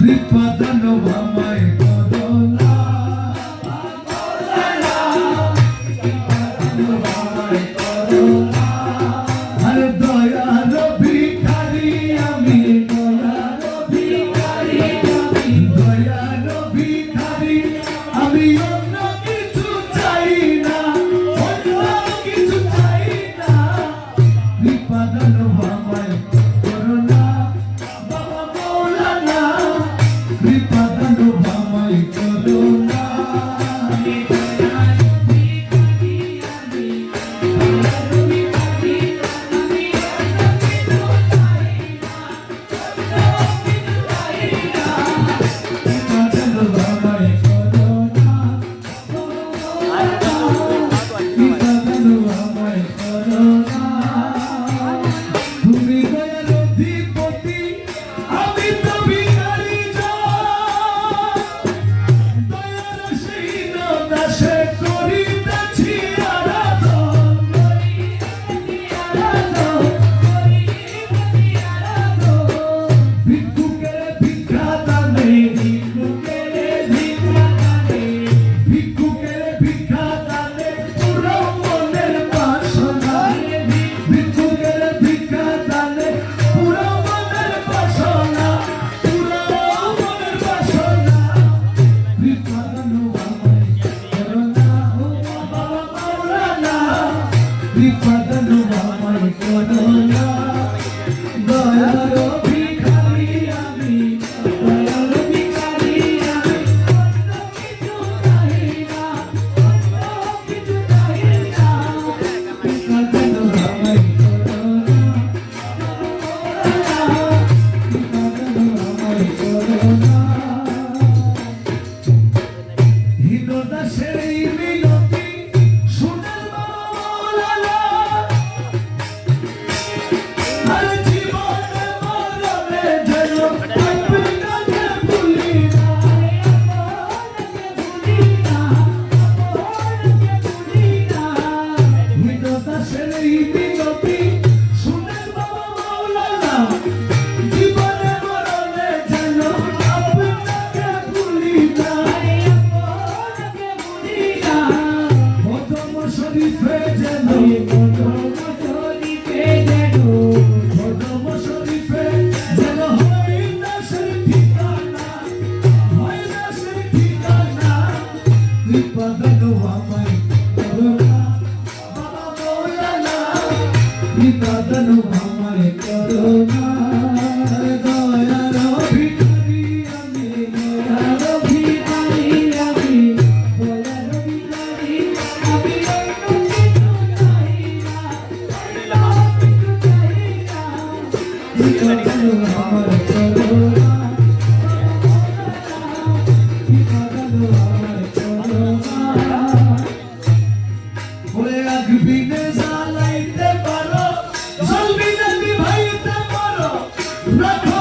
কৃপাদানো আমায় করো না কৃপাদানো আমায় করো না আরে দয়ার ভিখারি আমি দয়ার ভিখারি আমি অন্য কিছু চাই না অন্য কিছু চাই না কৃপাদানো আমায় করো না বাবা মৌলানা কৃপাদানো আমায় করো না কৃপাদানো আমায় করো না দয়ার ভিখারি আমি দয়ার ভিখারি আমি অন্য কিছু চাই না অন্য কিছু চাই না কৃপাদানো আমায় করো না কৃপাদানো আমায় করো না হীনদাসের এই মিনতি শুনেন কৃপাদানো আমায় করো না বাবা মৌলানা কৃপাদানো আমায় করো না দয়ার ভিখারি আমি দয়ার ভিখারি আমি দয়ার ভিখারি আমি অন্য কিছু চাই না কৃপাদানো আমায় করো না কৃপাদানো আমায় করো না ওরে আগবিনে জ্বালাইতে পারো জলবিনে নিভাইতে পারো রাখো